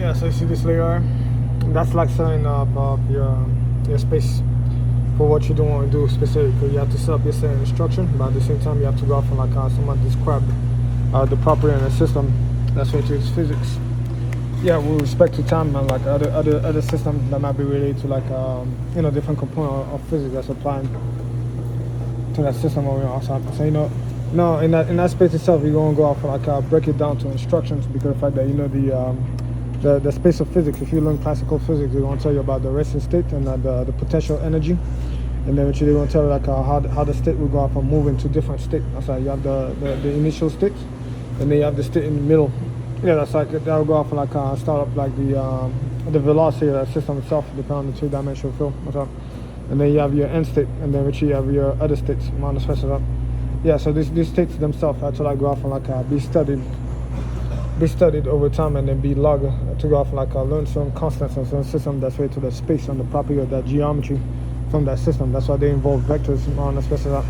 Yeah, so you see this layer, that's like setting up your space for what you don't want to do specifically. You have to set up your certain instruction, but at the same time you have to go off and like someone described the property in the system. That's what it is, physics. Yeah, with respect to time and like other systems that might be related to like different component of physics that's applying to that system over outside. So no, in that space itself, you're gonna go off and like break it down to instructions, because of the fact that the space of physics. If you learn classical physics, they're gonna tell you about the resting state and the potential energy, and then eventually they're gonna tell you like how the state will go off and move into different states. That's like you have the initial state, and then you have the state in the middle. Yeah, that's like that will go off and like start up like the velocity of that system itself, depending on the two-dimensional field. What's up? And then you have your end state, and then eventually you have your other states. Man, especially up. Yeah, so these states themselves have to like go off and like be studied over time, and then be logged to go off and like learn some constants and some system that's related to the space and the property of that geometry from that system. That's why they involve vectors, man, especially that.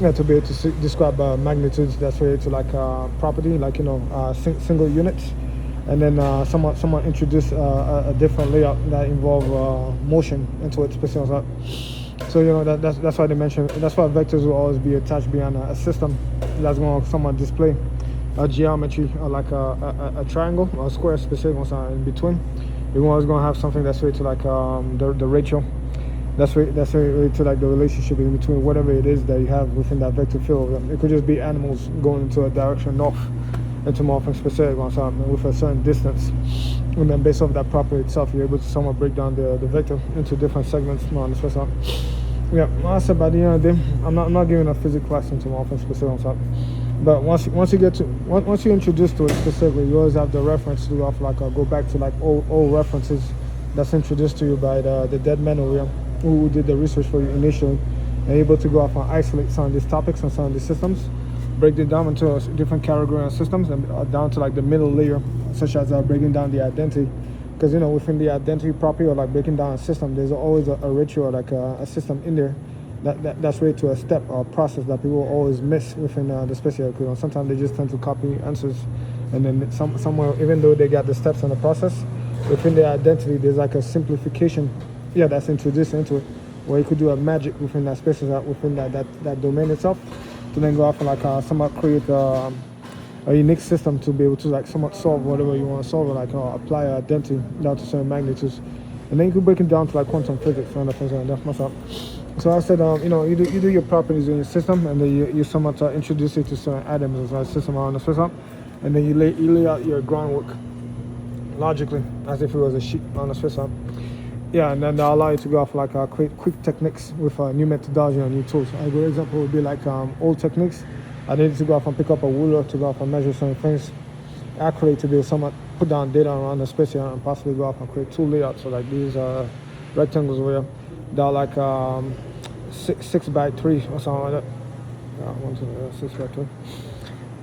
Yeah, to be able to describe magnitudes that's related to like property, like single units, and then someone introduced a different layout that involve motion into it specifically. So that's why they mention. That's why vectors will always be attached behind a system that's going to somewhat display a geometry, or like a triangle or a square specific in between. You're always going to have something that's related to like the ratio. That's related to like the relationship in between whatever it is that you have within that vector field. It could just be animals going into a direction north, into morphing specific or something with a certain distance, and then based off that property itself, you're able to somewhat break down the vector into different segments. Yeah, I said by the end of the day, I'm not giving a physics class into morphing specific or something. But once you introduce to it specifically, you always have the reference to go back to like old references that's introduced to you by the dead men over here who did the research for you initially, and able to go off and isolate some of these topics and some of these systems, break it down into different categories and systems, and down to like the middle layer, such as breaking down the identity. Because within the identity property, or like breaking down a system, there's always a ritual, like a system in there that's related to a step or a process that people always miss within the special. Sometimes they just tend to copy answers, and then somewhere, even though they got the steps in the process, within their identity there's like a simplification, that's introduced into it, where you could do a magic within that space, within that domain itself, to then go off and like somewhat create a unique system to be able to like somewhat solve whatever you want to solve, like apply an identity down to certain magnitudes, and then you could break it down to like quantum physics and other things like that. Myself. So I said, you do your properties in your system, and then you somewhat introduce it to certain atoms as a system around the system, and then you lay out your groundwork logically as if it was a sheet on the system. Yeah, and then they'll allow you to go off like create quick techniques with new methodology and new tools. A good example would be like old techniques. I needed to go off and pick up a ruler to go off and measure certain things accurately, to be somewhat put down data around the space here, and possibly go off and create two layouts. So like these rectangles where they're like 6 by 3 or something like that. 6 by 3.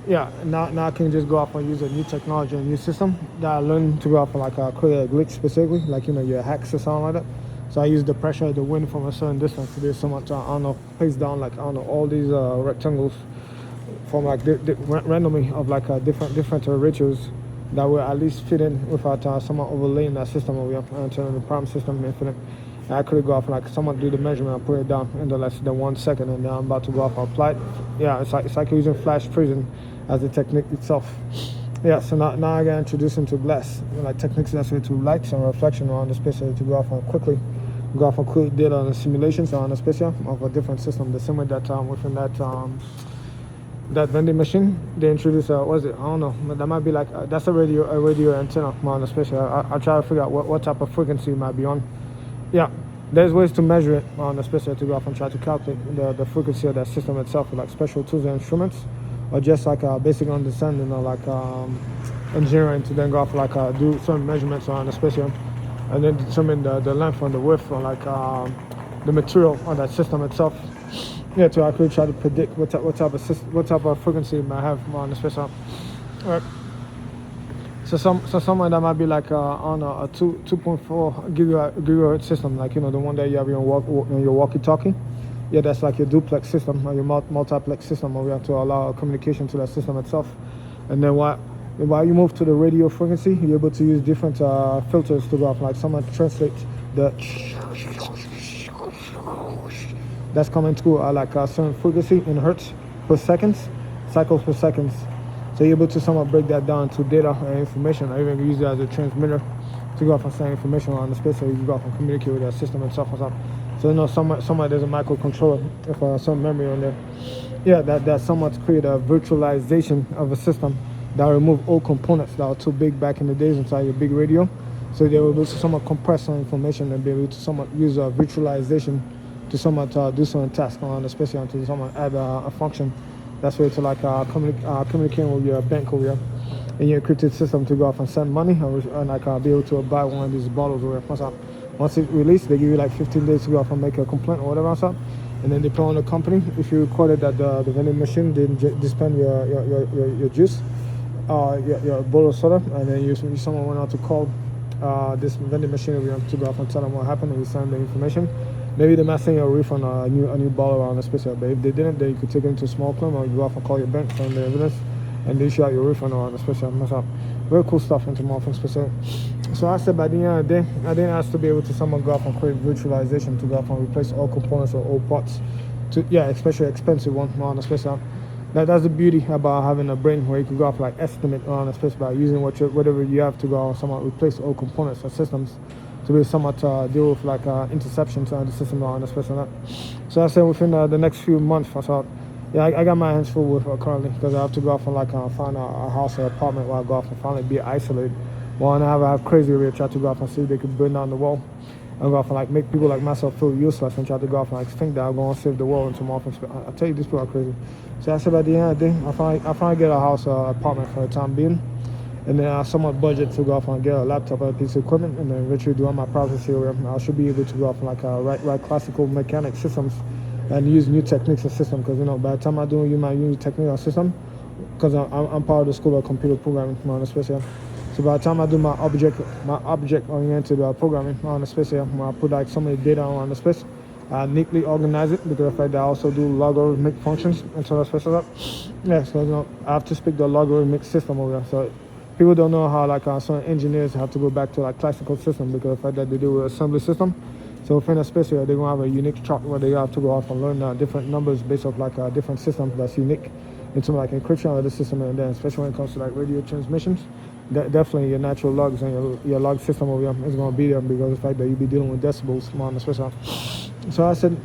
Yeah, now I can just go off and use a new technology, a new system that I learned to go off and like create a glitch specifically, like your hacks or something like that. So I use the pressure of the wind from a certain distance to do so much, place down like all these rectangles from like randomly of like different ratios that will at least fit in without someone overlaying that system over here and turning the prime system infinite. And I could go off and like someone do the measurement and put it down in less than 1 second, and then I'm about to go off and apply it. Yeah, it's like using flash freezing as the technique itself. Yeah, so now I get introduced into glass, like techniques that's related to light and reflection around the space, to go off and quickly go off and create data on the simulations around the space of a different system. The same way that within that vending machine, they introduced what is it? I don't know, but that might be like that's a radio antenna on the space. I try to figure out what type of frequency it might be on. Yeah, there's ways to measure it on the space, to go off and try to calculate the frequency of that system itself with like special tools and instruments, or just like basic understanding, like engineering, to then go off like do certain measurements on the space and then determine the length and the width, or like the material on that system itself. Yeah, to actually try to predict what type of frequency it might have on the space. Alright. So someone that might be like on a 2.4 gigahertz system, like the one that you have in your walkie-talkie. Yeah, that's like your duplex system or your multiplex system, where we have to allow communication to that system itself. And then while you move to the radio frequency, you're able to use different filters to go off, like someone translate the that's coming through like a certain frequency in hertz per seconds, cycles per seconds. So you're able to somewhat break that down to data and information, or even use it as a transmitter to go off and send information around the space, so you can go off and communicate with that system and stuff and stuff. So somewhat there's a microcontroller with some memory on there. Yeah, that somewhat create a virtualization of a system that remove all components that were too big back in the days inside your big radio. So they were able to somewhat compress some information and be able to somewhat use a virtualization to somewhat do some tasks on the space, and to somewhat add a function. That's where to like communicating with your bank over here in your encrypted system to go off and send money, or like be able to buy one of these bottles over here. Once it's released, they give you like 15 days to go off and make a complaint or whatever, and then they put on the company. If you recorded that the vending machine didn't dispense your juice, your bowl of soda, and then someone went out to call this vending machine over here to go off and tell them what happened, and we send the information. Maybe they might send you a refund, a new bottle around the special. But if they didn't, then you could take it into a small claim, or you go off and call your bank, send the evidence, and they issue out your refund around the special. Very cool stuff into Morphing Special. So I said by the end of the day, I didn't ask to be able to someone go off and create virtualization to go off and replace all components or all parts. Especially expensive one on the special. That's the beauty about having a brain where you can go off like estimate on the space by using whatever you have to go and somewhat replace all components or systems to be somewhat deal with like interceptions on the system on the space and that. So I said within the next few months, I got my hands full with currently, because I have to go off and like find a house or apartment where I go off and finally be isolated. One, I have crazy rich, try to go off and see if they could burn down the wall and go off and like make people like myself feel useless, and try to go off and like think that I'm going to save the world into Morphing. I tell you, these people are crazy. So I said by the end of the day, I finally get a house or apartment for the time being, and then I somewhat budget to go off and get a laptop or a piece of equipment, and then eventually do all my process here. I should be able to go off and like write classical mechanic systems and use new techniques and systems, because by the time I do use my new technique or system, because I'm part of the school of computer programming on the space here. So by the time I do my object-oriented programming on the space here, I put like so many data on the space, I neatly organize it, because of the fact that I also do logarithmic functions and so that's up. Yeah, so I have to speak the logarithmic system over there. So people don't know how like some engineers have to go back to like classical system, because of the fact that they do with assembly system. So within a space here, they're gonna have a unique chart where they have to go off and learn different numbers based off like different systems that's unique into like encryption of the system, and then especially when it comes to like radio transmissions, definitely your natural logs and your log system over here is gonna be there, because of the fact that you be dealing with decibels on the special. So I said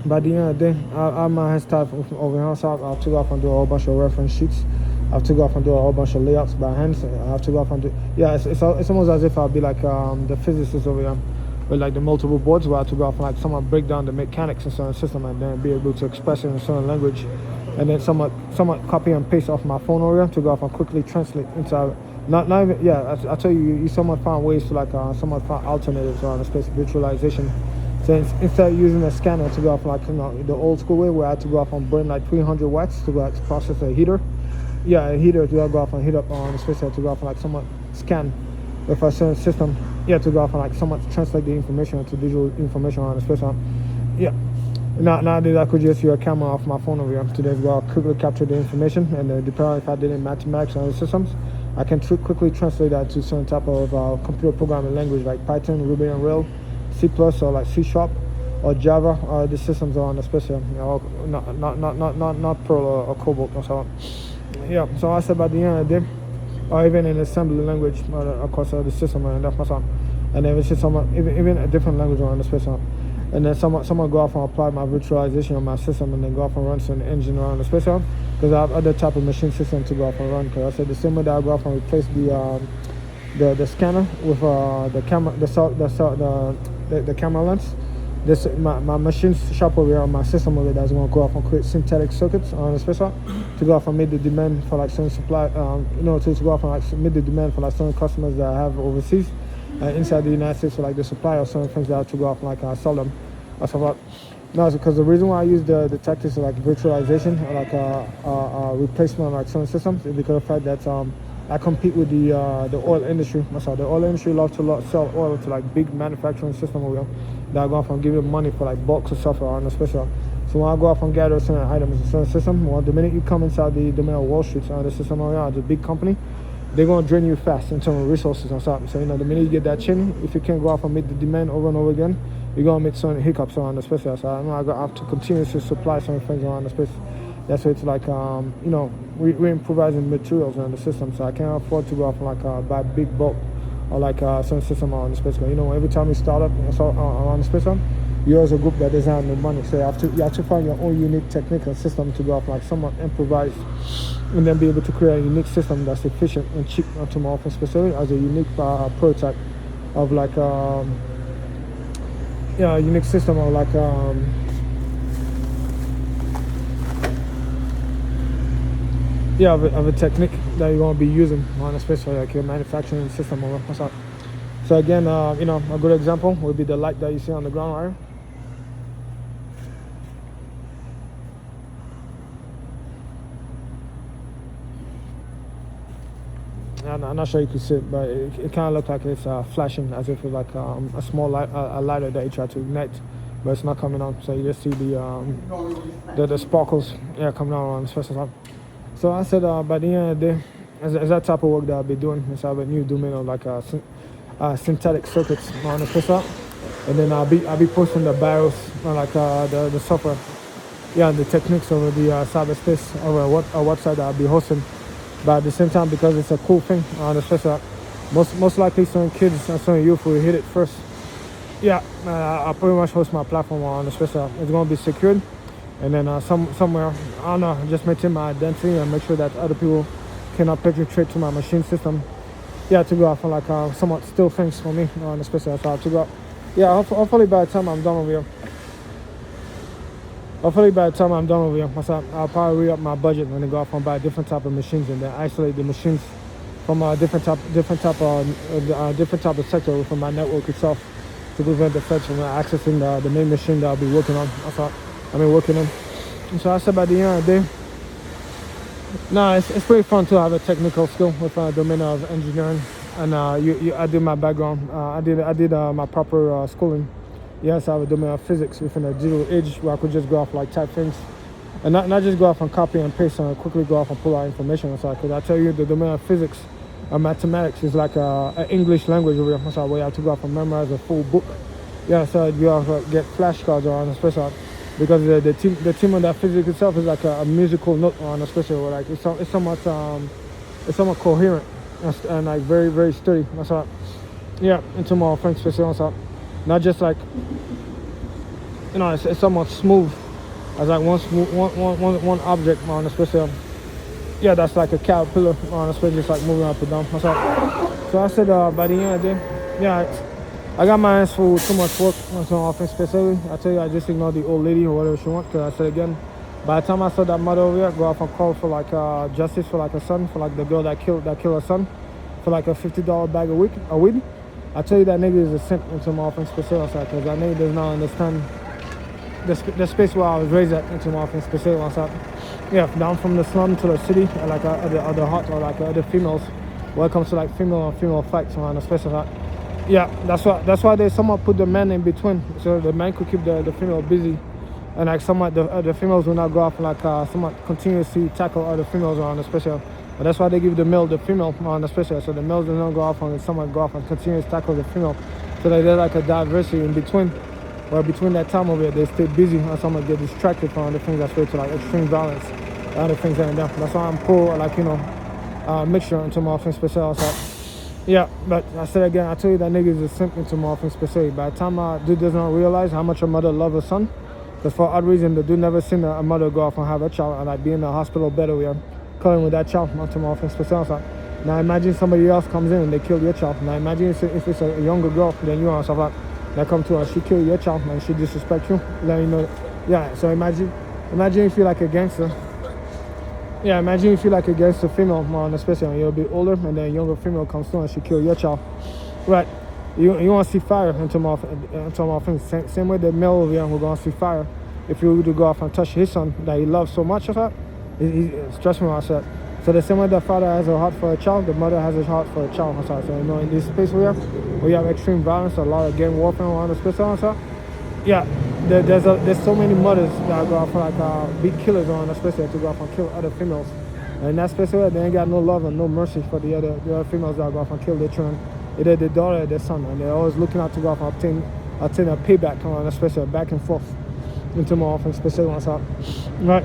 by the end of the day, I have my hands tied over here, so I have to go off and do a whole bunch of reference sheets. I have to go off and do a whole bunch of layouts by hand. I have to go off and do, it's almost as if I'll be like the physicist over here with like the multiple boards, where I have to go off and like somewhat break down the mechanics of certain system, and then be able to express it in a certain language, and then somewhat copy and paste off my phone over here to go off and quickly translate into not even I tell you somewhat find ways to like somewhat find alternatives on the space virtualization. So instead of using a scanner to go off like the old school way, where I had to go off and burn like 300 watts to go out to process a heater. A heater to go off and heat up on the space, to go off and like somewhat scan with a certain system. To go off and like somewhat translate the information into digital information on the space. Nowadays I could just use a camera off my phone over here to just go quickly capture the information, and depending if I did in mathematics on the systems, I can quickly translate that to some type of computer programming language like Python, Ruby on Rails, C++, or like C#, or Java, or the systems are on the space here. Not Perl or Cobalt or so on. So I said by the end of the day, or even in assembly language, of course, the system, and that's my son. And then it's just even a different language on the space. And then someone go off and apply my virtualization on my system, and then go off and run some engine around the space, because I have other type of machine system to go off and run. Because I said the same way that I go off and replace the scanner with the camera, the camera lens. My machine shop over here on my system over there that's going to go off and create synthetic circuits on the space to go off and meet the demand for like certain supply, to go off and like meet the demand for like certain customers that I have overseas, inside the United States, for like the supply of certain things that I have to go off and like sell them or stuff like. No, because the reason why I use the tactics of like virtualization or like replacement of like certain systems is because of the fact that I compete with the oil industry. So the oil industry loves to sell oil to like big manufacturing system over here that go off and give you money for like bulks of stuff on the special. So when I go off and gather certain items in certain system, well, the minute you come inside the domain of Wall Street, the system over here, the big company, they're gonna drain you fast in terms of resources and stuff. So the minute you get that chin, if you can't go off and meet the demand over and over again, you're gonna meet certain hiccups around the space. So I know I have to continuously supply certain things around the space. That's why it's like we're improvising materials in the system, so I can't afford to go off and like buy big bulk or like certain system on the space. Every time you start up on the space, you're as a group that doesn't have no money, so you have to find your own unique technical system to go off like somewhat improvised, and then be able to create a unique system that's efficient and cheap to my office, specifically as a unique prototype of like a unique system of like of a technique that you're going to be using on especially like your manufacturing system or what's up. So again, a good example would be the light that you see on the ground wire. I'm not sure you can see it, but it kind of looks like it's flashing as if it's like a small light, a lighter that you try to ignite, but it's not coming on. So you just see the sparkles coming out on the special side. So I said by the end of the day, as that type of work that I'll be doing, is I have a new domain of like synthetic circuits on the special, and then I'll be posting the BIOS like the software, the techniques over the cyberspace over a website that I'll be hosting. But at the same time, because it's a cool thing on the special, most likely some kids and some youth will hit it first. I'll pretty much host my platform on the special. It's gonna be secured. And then somewhere, I don't know, just maintain my identity and make sure that other people cannot penetrate to my machine system. To go off and like somewhat steal things from me on the special. So I have to go. Hopefully by the time I'm done over here, I'll probably re-up my budget and then go off and buy different type of machines and then isolate the machines from different type of sector from my network itself to prevent the feds from accessing the main machine that I'll be working on. Working in. And so I said by the end of the day, it's pretty fun to have a technical skill with a domain of engineering. And I did my background. I did my proper schooling. Yes, I have a domain of physics within a digital age where I could just go off like type things, and not just go off and copy and paste and quickly go off and pull out information. So because I tell you, the domain of physics and mathematics is like an English language where you have to go off and memorize a full book. So you have to get flashcards on a special. Because the team of that physics itself is like a musical note on a special, like it's somewhat coherent and like very, very sturdy. That's all. Into my French special. That's all. Not just like it's somewhat smooth as like one object on a special. That's like a caterpillar on a special, just like moving up and down. That's all. So I said by the end of the day, I got my hands full with too much work on some offense specifically. I tell you, I just ignored the old lady or whatever she wants. Because I said again, by the time I saw that mother over here, go off and call for like justice for like a son, for like the girl that killed her son, for like a $50 bag a week. I tell you that nigga is a simp into my offense specific side, because that nigga does not understand the space where I was raised at into my offense specific side. Down from the slum to the city, like other hot or like other females. When it comes to like female on female fights on the specific side. That's why they somewhat put the man in between, so the man could keep the female busy, and like somewhat the females will not go off and like somewhat continuously tackle other females on the special. But that's why they give the male the female on the special, so the males do not go off and somewhat go off and continuously tackle the female, so that there's like a diversity in between. Or between that time over there, they stay busy and somewhat get distracted from the things that lead to like extreme violence, and other things like that. That's why I'm pro like mixture into my offense special. But I said again, I tell you that nigga is a simp into my offense specific. By the time dude does not realize how much a mother loves her son, because for odd reason, the dude never seen a mother go off and have a child and like be in the hospital bed over here, calling with that child onto my offense specific. Now imagine somebody else comes in and they kill your child. Now imagine if it's a younger girl than you are and stuff like that come to her, she kill your child and she disrespect you, let you know. So imagine if you're like a gangster. Imagine if you like against a female, especially when you're a bit older, and then a younger female comes through and she kill your child. Right? You want to see fire into my things. Same way the male over here will gonna see fire if you were to go off and touch his son that he loves so much. He stress me when I said. So the same way the father has a heart for a child, the mother has a heart for a child. I'm sorry. So in this space we have extreme violence, a lot of gang warfare around the space. I'm sorry. Yeah, there's so many mothers that go out for big killers around the space to go out and kill other females. And in that space they ain't got no love and no mercy for the other females that go off and kill their children, either their daughter or their son, and they're always looking out to go off and obtain a payback on, especially back and forth into more often, especially once out, right?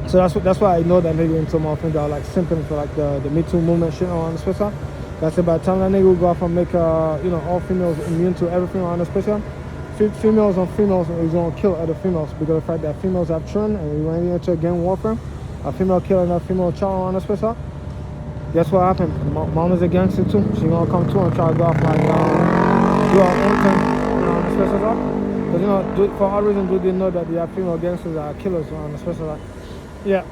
So that's why I know that nigga into more often that like simping for like the Me Too movement shit on the special. That's by the time that nigga will go off and make all females immune to everything on the special. Females on females is gonna kill other females because of the fact that females have children, and when you enter gang warfare, a female killing a female child on the special. Guess what happened? Mom is a gangster too. She gonna come too and try to go off like do her own thing on the special. Because for our reason, dude didn't know that the female gangsters are killers on the special. Yeah.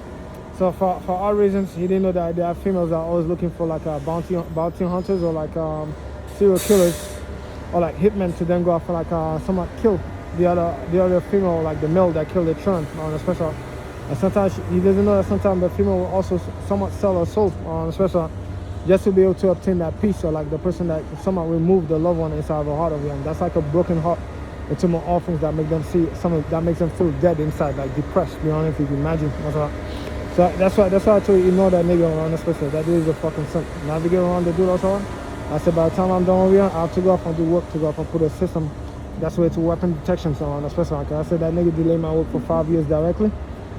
So for our reasons, he didn't know that there are females that are always looking for like bounty hunters or like serial killers or like hitmen to then go off and like somewhat kill the other female, like the male that killed the children on the special. And sometimes he doesn't know that sometimes the female will also somewhat sell her soul on the special just to be able to obtain that peace, or like the person that somewhat removed the loved one inside of the heart of them. That's like a broken heart into more orphans that make them see something that makes them feel dead inside, like depressed. Beyond if you can imagine. So that's why I told you ignore that nigga on the special. That dude is a fucking simp. Navigate around the dude also. I said by the time I'm done with you, I have to go off and do work to go off and put a system. That's why it's a weapon detection so on the special. I said that nigga delayed my work for 5 years directly.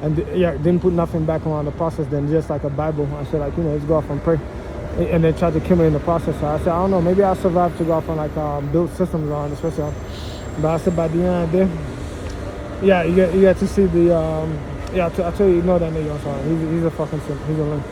And didn't put nothing back around the process than just like a Bible. I said like, let's go off and pray. And then tried to kill me in the process. So I said, I don't know, maybe I'll survive to go off and like build systems around the special. But I said by the end of the day, you get to see the, I tell you, ignore that nigga, I'm sorry. He's a fucking simp. He's a limp.